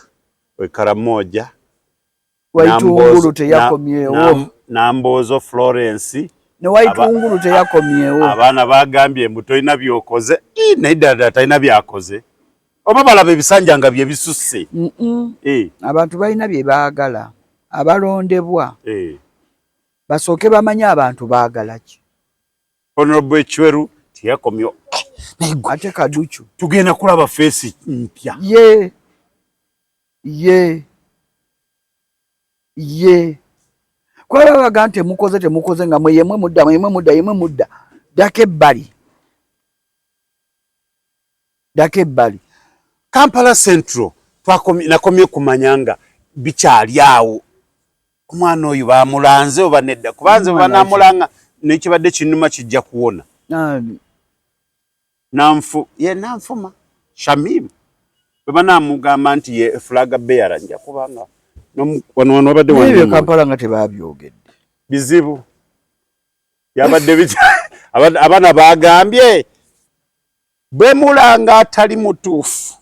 we Karamoja Waitungulu teyakomyewo Nambozo Florence ne Waitungulu teyakomyewo abaana bagambye mbu tolina byokoze naye ddala talina byakoze oba balaba ebisanja nga bye bisusse abantu balina bye baagala abalondebwa basooke bamanye abantu baagala ki Honorable Chweru tiyakomyo ate Kaduchu tugenda kulaba feesi mpya ye kwaba baga nti temukoze nga mweyemwe mudda daka ebbali Kampala Central nakomye kumanya nga bikyali awo omwana oyo bamulanze oba nedda kubanze banamulanga nekibadde kinuma kijja kuwona. Nanfuma Shamim bwe namugamba nti ye flag bearer nja kubanga wano wabadde wano Kampala nga tebabyogedde bizibu yabadde abana bagambye bwe mulanga atali mutuufu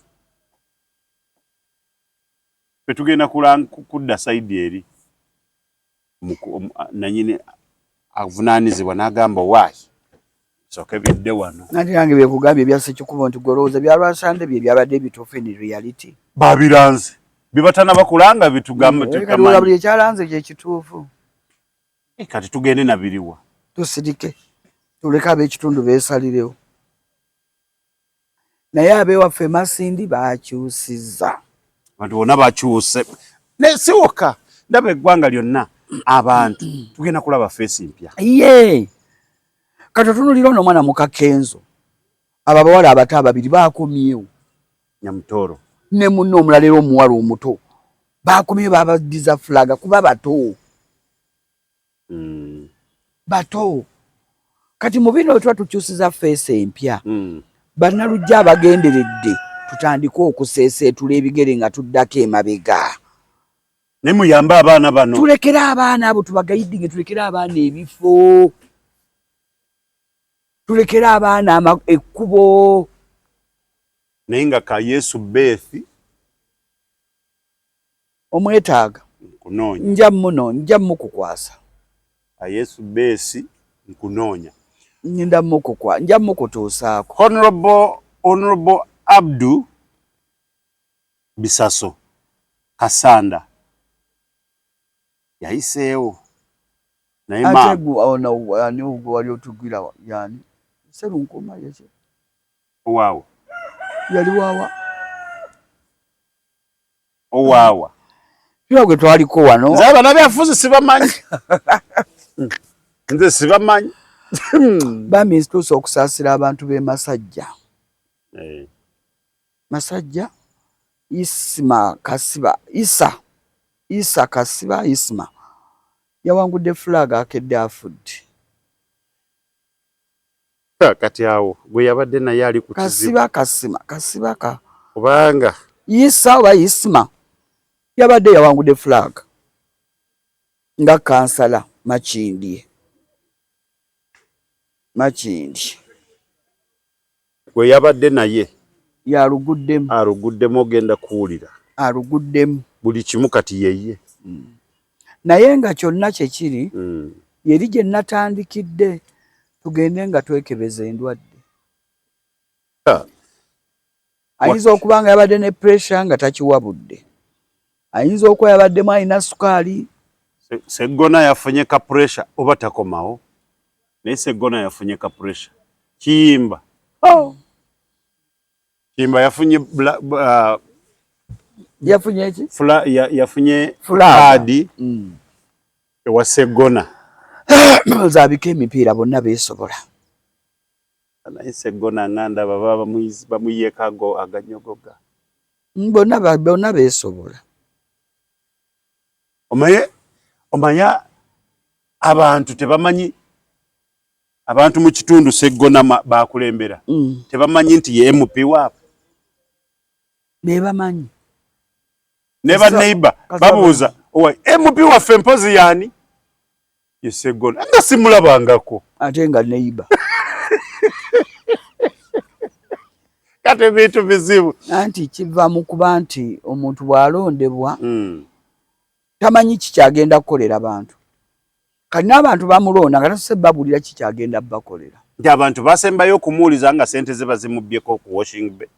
petugenda kudda saidi eri nanyini avunaanizibwa n'agamba waayi soke bidde wano nati yange byekugambye byase kikubo nti golowooza byalwasande bye byabadde bituufu in reality babiranze bibatana bakulanga bitugamba tukamanya buli ekyalanze kye kituufu kati tugende nabiriwa tusirike tuleka ab'ekitundu beesalirewo naye ab'ewaffe Masindi bakyusizza abantu bonna bakyuse nesiwoka ndaba eggwanga lyonna abantu tugenda kulaba feesi mpya ye kati otunulira ono omwana mukakenzo abo abawala abato ababiri bakomyewo Nyamutooro ne munno omulala era omuwala omuto bakomyewo babadiza fulaga kuba bato bato kati mu bino tuba tukyusiza feesi empya bannalujja abagenderedde tutandika okuseeseetula ebigere nga tuddako emabega ne muyambe abaana bano tulekere abaana abo tubagayidinge tulekere abaana ebifo tulekere abaana ekkubo naye nga ka Yesu beethi omwetaaga kunoonya nja mukukwasa Yesu beesi nkunoonya nja mukutuusaako Honorable Abdu Bisaso Kasanda yayiseewo naye ani ogwo wali otugwira yani Serunkuma yekye waawa yali waawa owaawa gwe twaliko wano nze abana byafuzi sibamanyi nze sibamanyi bami ntuusa okusaasira abantu b'e Masajja Masajja Isma Kasiba Isa Kasiba Isma yawangudde flag akedde afudde kati awo gwe yabadde naye ali ku kizibu Kasiba kubanga Isa oba Isma yabadde yawangudde flag nga kansala Makindi gwe yabadde naye aruguddemu ogenda kuwulira buli kimu kati yeye naye nga kyonna kye kiri yeri gye natandikidde tugende nga twekebeza endwadde ayinza okuba nga yabadde ne pressure nga takiwabudde ayinza okuba yabaddemu alina sukaali Seggona yafunye ka pressure oba takomawo naye Seggona yafunye ka pressure Kiyimba yafunye kaadi ewa Seggona zaabika emipiira bonna beesobola naye Seggona nganda baba bamuyeko aganyogoga bonna beesobola omanya abantu tebamanyi abantu mu kitundu Seggona bakulembera tebamanyi nti ye MP waabwe bebamanyi ne ba neighbor babuuza MP waffe mpozi yani ye Seggona nga simulabangako ate nga neighbor kate bintu bizibu anti kiva mu kuba nti omuntu bw'alondebwa tamanyi kikyagenda kukolera abantu kati n'abantu bamulonda nga tasose babulira kikyagenda bakolera nti abantu basembayo okumuwuliza nga sente ze bazimubyeko ku washing bay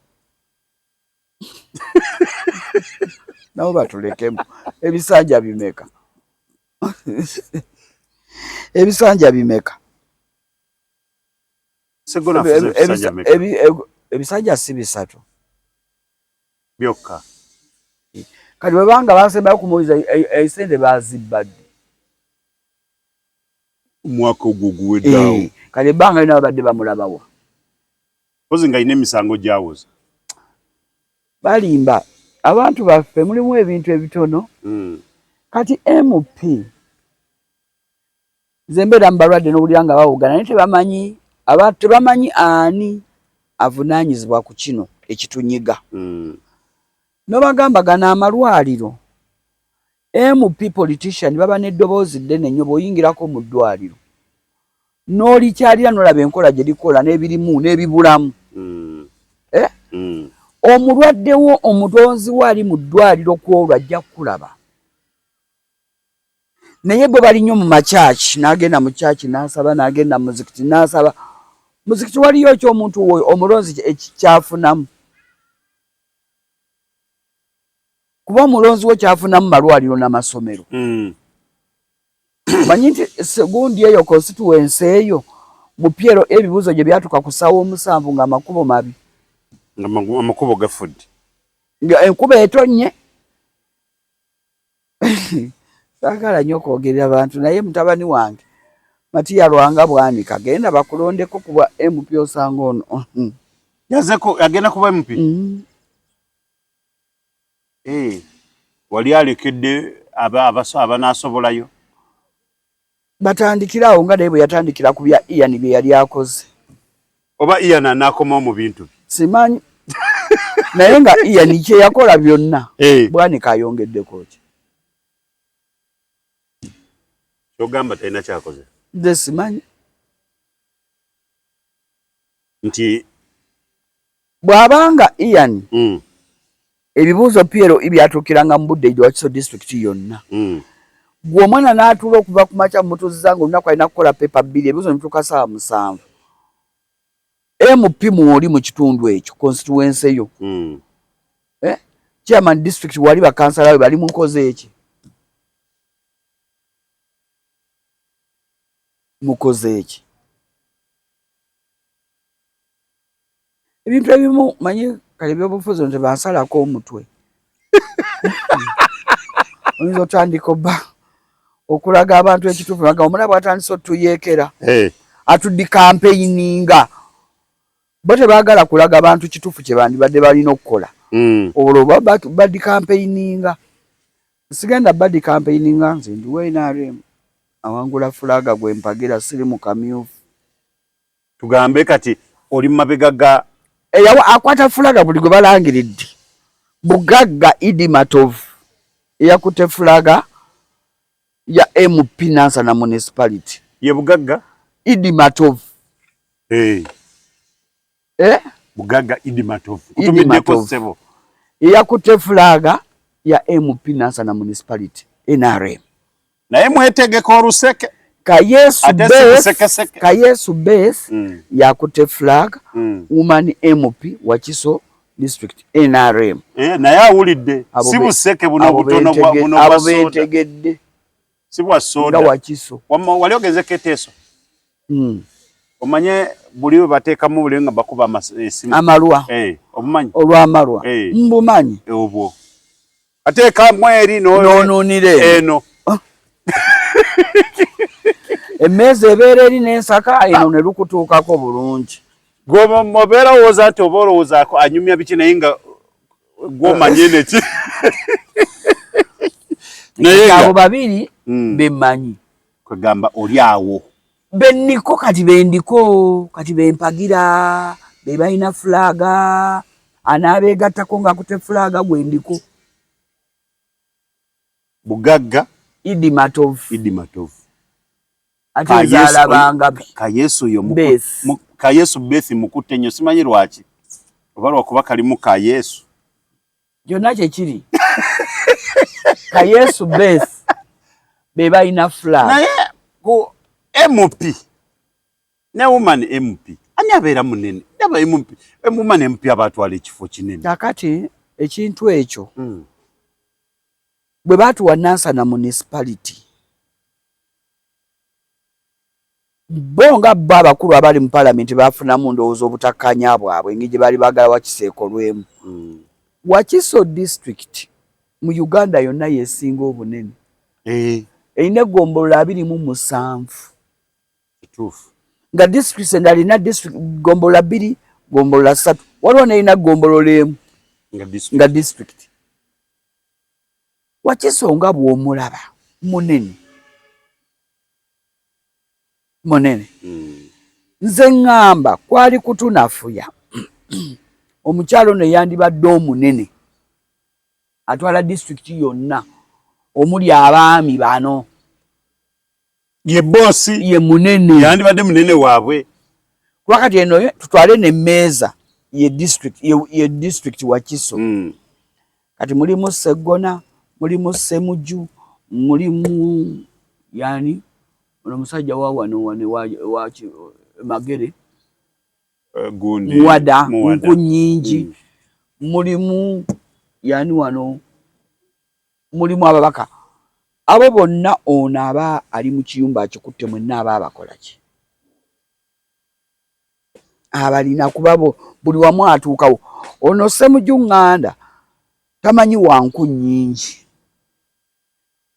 nabo batulekemu ebisanja bimeka Seggona ebisanja si bisatu byokka kati bwebanga basembayo okumuwuliza esente bazibbadde omwaka ogwo guweddeawo kati ebbanga lina babadde bamulabawa pozi nga alina emisango gyawoza balimba abantu baffe mulimu ebintu ebitono kati MP Zembera mbalwadde n'owulira nga bawugana naye tebamanyi ani avunaanyizibwa ku kino ekitunyiga. N'obagamba gana amalwaliro MP politician baba n'eddoboozi ddene nnyo bw'oyingirako mu ddwaliro n'olikyalira n'olaba enkola gye likola n'ebirimu n'ebibulamu. Omulwadde wo omutonzi we ali mu ddwaliro kwolwo ajja kukulaba. Naye bwe bali nnyo mu makyaki n'agenda mu kyaki n'asaba n'agenda mu muzikiti n'asaba. Muzikiti waliyo ky'omuntu oyo omulonzi ekikyafunamu. Kuba omulonzi wo kyafunamu malwaliro n'amasomero. Manyi nti segundi eyo constituency eyo mu Pyero ebibuuzo gye byatuka ku ssaawa 7 nga amakubo mabi. Amakubo gafudde. Enkuba etonye. Saagala nnyo okwogerera abantu naye mutabani wange Matiya Lwanga bwanika genda bakulondeko kuba MP osanga ono. Agenda kuba MP? Wali alekedde abanaasobolayo? Batandikirawo nga naye bwe yatandikira ku bya Ian bye yali akoze. Oba Ian anaakomawo mu bintu? Simanyi. Naye nga Ian kye yakola byonna bwanika ayongeddeko ki? Kyogamba talina kyakoze? Nze simanyi. Nti bw'abanga Ian ebibuuzo Pyero ibyatuukiranga mu budde wa Wakiso district yonna. Gwe omwana n'atuula okuva ku makya mutuuziza nga olunaku alina kukola pepa 2 ebibuuzo bituuka ssaawa 7. MP mwoli mu kitundu ekyo constituency eyo. Chairman district wali bakansala we bali mu nkoze eki? Mukoze eki? Ebintu ebimu manyi kale by'obufuzi nti bansalako omutwe. Oyinza otandika obba okulaga abantu ekituufu nga omulaba atandise otuyeekera. Atuddi campaigninga. Bo tebaagala kulaga abantu kituufu kye bandibadde balina okukola. Olwo badi campaigninga. Sigenda badi campaigninga nze ndiwe NRM. Awangula fulaga gwe mpagira siri mu kamyufu. Tugambe kati oli mabega ga akwata fulaga buli gwe balangiridde. Bugagga Idi Matov eyakutte fulaga ya MP Nansana municipality. Ye Bugagga Idi Matov. Bugagga Idi Matov. Kutumiddeko ssebo. Eyakutte fulaga ya MP Nansana municipality NRM. Naye mwetegeko oluseke. Kayesu Base yakutte flag woman MP Wakiso district NRM. Naye awulidde si buseke buno butono buno bwasoda. Si bwasoda. Wakiso. Wali ogezeko eteeso. Omanye buli we bateekamu buli nga bakuba esimu. Amalwa. Obumanyi. Olw'amalwa. Mbumanyi. Obwo. Ateeka mweri n'onoonire eno. Emmeza ebeera eri n'ensaka eno ne lukutuukako bulungi. Obeera owooza nti oba olowoozaako anyumya biki naye nga gw'omanye neki. Abo babiri bemmanyi. Kwegamba oli awo. Benniko kati bendiko kati bempagira be balina fulaga anaabeegattako ng'akutte fulaga gwendiko. Bugagga Idi Matov. Ate zaalabanga Kayesu yo Kayesu Besi mukutte nnyo simanyi lwaki. Oba lwakuba kalimu Kayesu. Gyonna kye kiri. Kayesu Besi be balina flag. Naye ku MP ne woman MP ani abeera munene. Ndaba MP woman MP abatwala ekifo kinene. Kakati ekintu ekyo bwe baatuwa Nansana municipality bonga bo abakulu abali mu parliament bafunamu ndowooza obutakkanya bwabwe engeri gye baali baagala Wakiso ekolwemu. Wakiso district mu Uganda yonna yeesinga obunene. Erina eggombolola 27. Nga district endala erina gombolola 2, gombolola 3. Waliwo n'erina gombolola 1 nga district. Wakiso nga bw'omulaba munene. munene. Nze ngamba kwali kutunafuya omukyalo ne yandibadde omunene atwala district yonna omuli abaami bano ye bosi ye munene yandibadde munene waabwe wakati eno tutwale ne meeza ye district Wakiso kati mulimu Segona mulimu Semuju mulimu yani omusajja wa wano wa Magere gundi Muwada Nkunyingi mulimu yani wano mulimu ababaka abo bonna ono aba ali mu kiyumba akikutte mwenna aba abakola ki abalina kubabo buli wamu atuukawo ono Semuju Nganda tamanyi wa Nkunyingi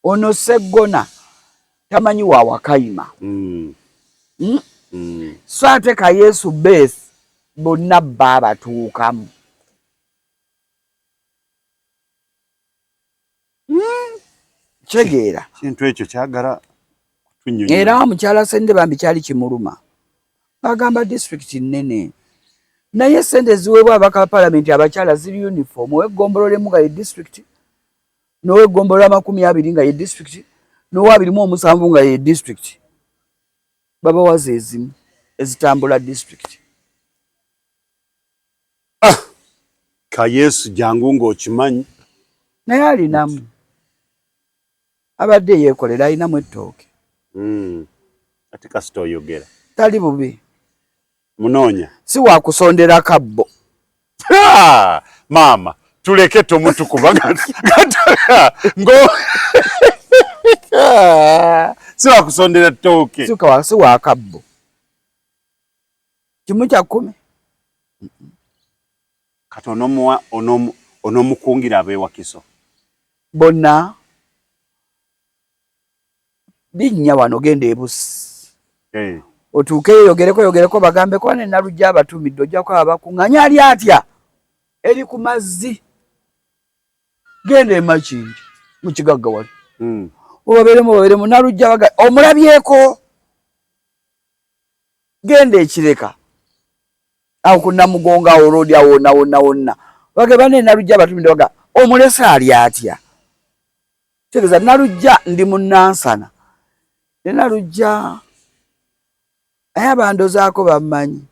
ono Segona tamanyi wa Wakayima so ate ka Yesu base bonna baba tuukamu chegeera kintu ekyo kyagala kutunyonyola era mukyala Sende bambi kyali kimuluma bagamba district nene naye sente ziweebwa abaka parliament abakyala ziri uniform wegombolola emu nga ye district nowegombolola 20 nga ye district nowa 27 nga ye district baba waze ezimu ezitambula district ka Yesu jangu ng'okimanyi naye alinamu abadde yeekolera alinamu ettooke ate kasita oyogera tali bubi munoonya si wakusondera kabbo maama tuleke tomutukuba ngo si wakusondera ttooke si wakabbo kimu kya 10 kati onomukungira ab'e Wakiso bonna binnya wano genda e Busi otuuke yogereko bagambe kwa ne Nalujja abatumidde ojja kwa abakuŋŋanya ali atya eri ku mazzi genda e Makindi mu kigagga wali obabeeremu Nalujja baga omulabyeko genda ekireka awo ku Namugonga awo roodi awo wonna bagamba ne Nalujja abatumidde baga omulesa ali atya tegeza Nalujja ndi munnansana ne Nalujja aya bandozaako bammanyi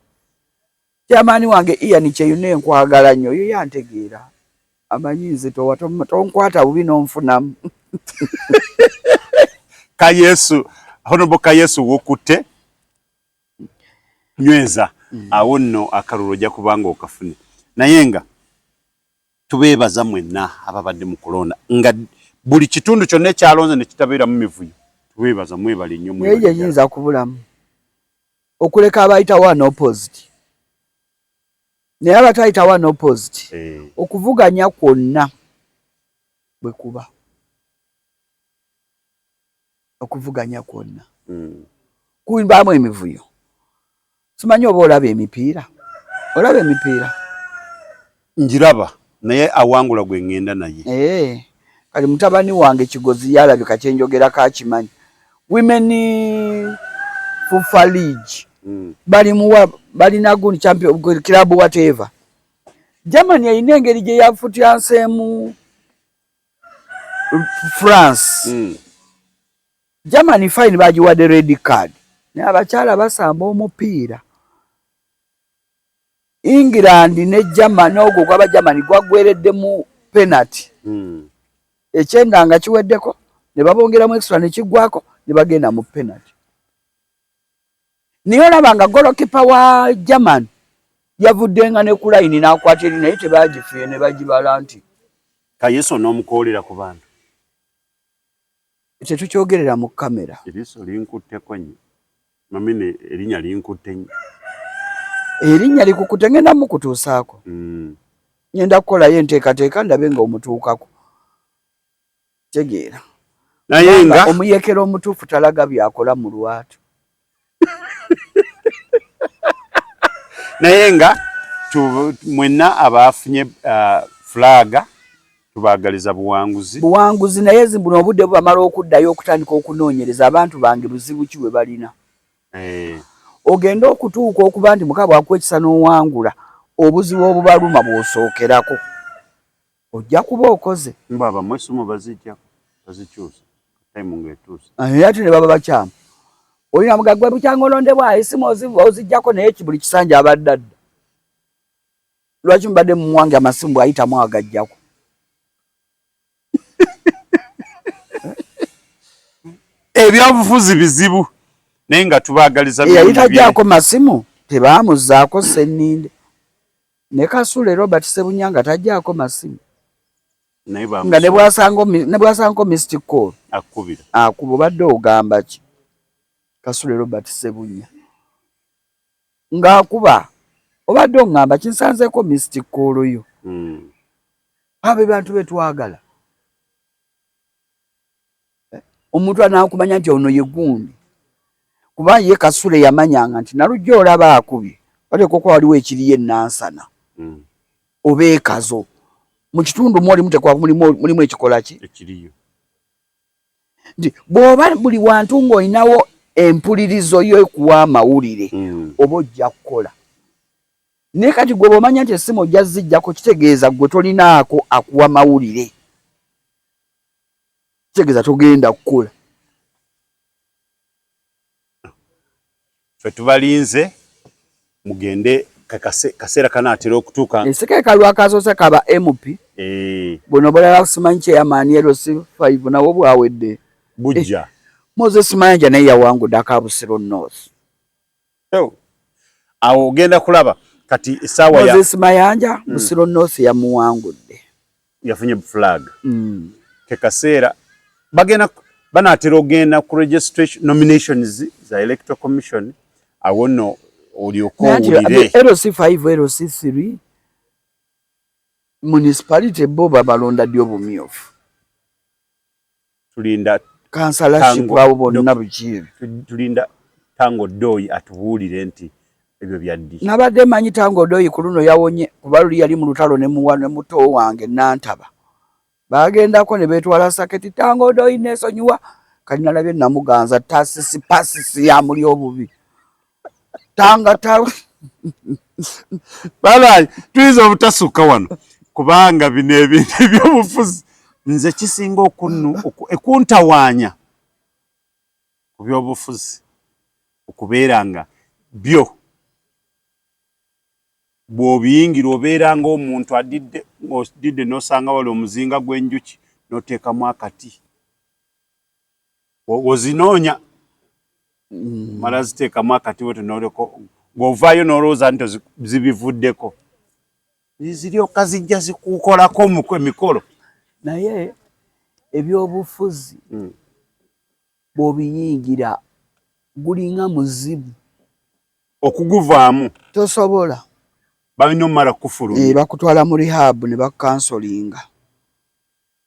kyamaani wange Ian Kyeyune nkwagala nnyo yo yantegeera amanyi nze tonkwata bubi n'onfunamu ka Yesu honorable ka Yesu wokutte nyweza awo nno akalulu ojja kubanga okafune naye nga tubeebaza mwenna ababadde mu kulonda nga buli kitundu kyonna ekyalonze ne kitabeeramu mivuyo tubeebaza mwebale nnyo naye yeyinza kubulamu okuleka abayita one opposite naye abatayita one opposite okuvuganya kwonna bwe kuba okuvuganya kwonna kumbaamu emivuyo simanyi oba olaba emipiira njiraba naye awangula gwe ngenda naye kali mutabani wange Kigozi yalabika kyenjogerako akimanyi women Fufa League balina gundi champion club whatever Germany ayina engeri gye yafutyanseemu France Germany fine bagiwadde red card naye abakyala basamba omupiira England ne Germany ogwo gwaba Germany gwagweredde mu penalty ekyenda nga kiweddeko ne babongeramu extra ne kiggwako ne bagenda mu penalty niyo labanga golokipa wa German yavuddenga ne ku line n'akwata eri naye tebagifuye ne bagibala nti ka Yesu n'omukoolera ku bantu tetukyogerera mu kamera eriiso linkutteko nnyo mamine erinnya linkutte nnyo erinnya likukutte ngenda mukutuusaako ngenda kukolayo enteekateeka ndabe nga omutuukako tegeera naye nga omuyekera omutuufu talaga byakola mu lwatu naye nga mwenna abafunye flaga tubaagaliza buwanguzi naye zimbuno obudde bwamala okuddayo okutandika okunoonyereza abantu bange buzibu ki bwe balina ogenda okutuuka okuba nti mukaba akwekisa n'owangula obuzibu obubaluma bw'osookerako ojja kuba okoze mbaba mwesumo bazikyusa time ng'etuuse ate ne baba bakyamu olina mugagwe bukyanga olondebwa esimu oziggyako naye buli kisanja abadde adda lwaki mubadde mumuwange amasimu bw'ayitamu agaggyako ebyobufuzi bizibu naye nga tubaagaliza yali tajjaako masimu tebaamuzaako senninde ne Kasule Robert Sebunyanga tajjaako masimu nga ne bwasangako Mystic Call akuba obadde ogamba ki Kasule Robert Sebunya ng'akuba obadde oŋŋamba kinsanzeeko Mystic Call yo abe bantu betwagala omuntu anaakumanya nti ono ye gundi kuba ye Kasule yamanyanga nti nalujja olaba akubye waleka okuba waliwo ekiriyo ennansana oba ekazo mu kitundu mulimu ekikola ki ekiriyo nti bw'oba buli wantu ng'olinawo empulirizo y'okuwa amawulire oba ojja kukola naye kati gwe bw'omanya nti essimu ojja zijjako kitegeeza gwe tolinaako akuwa mawulire kitegeeza togenda kukola ffe tubalinze mugende kaseera kanaatera okutuuka ensekereka lwakasoose kaba MP buno bulala simanyi kyeyamaani LC5 nawo bwawedde bujja Moses Mayanja naye yawangudde akabusiro North awo ogenda kulaba kati essaawa Moses Mayanja Busiro North yamuwangudde yafunye flag ke kaseera banaatera ogenda ku registration nominations za electoral commission awo nno olyoka owulire LC5 LC3 municipality bo babalonda ddi obumyufu tulinda kansalarship abo bonna bukiibi tulinda Tango Doi atubuulire nti ebyo byaddi nabadde manyi Tango Doi ku luno yawonye kuba luli yali mu lutalo ne muto wange Nantaba bagendako ne beetwala saketi Tango Doi nesonyiwa kali nalabye namuganza tasisi pasisi ya muli obubi tanga bala tuizo obutasuka wano kubanga bino ebintu ebyobufuzi nze kisinga ekuntawaanya ku byobufuzi okubeeranga byo bw'obiyingira obeeranga omuntu adidde n'osanga wali omuzinga gw'enjuki n'oteekamu akati ozinoonya mala ziteekamu akati bwe tunooleko ng'ovaayo n'olowooza nti zibivuddeko ziryoka zijja zikukolako emikolo naye ebyobufuzi bw'obiyingira gulinga muzibu okuguvaamu tosobola balina omumala kufulumya bakutwala mu rehab ne bakansolinga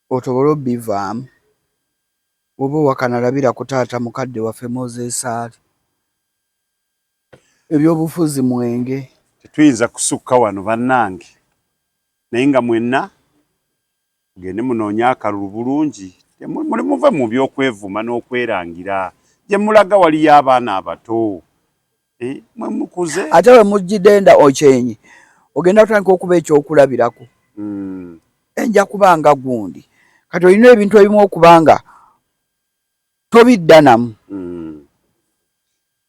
otobola obbivaamu oba wakanalabira ku taata mukadde waffe Moses ali ebyobufuzi mwenge tetuyinza kusukka wano bannange naye nga mwenna mugende munoonya akalulu bulungi muli muve mu byokwevuma n'okwerangira gye mulaga waliyo abaana abato mwe mukuze ate we mujjidenda okyenyi ogenda kutandika okuba ekyokulabirako enja kubanga gundi kati olina ebintu ebimu okubanga tobiddanamu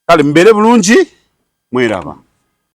kale mbeere bulungi mweraba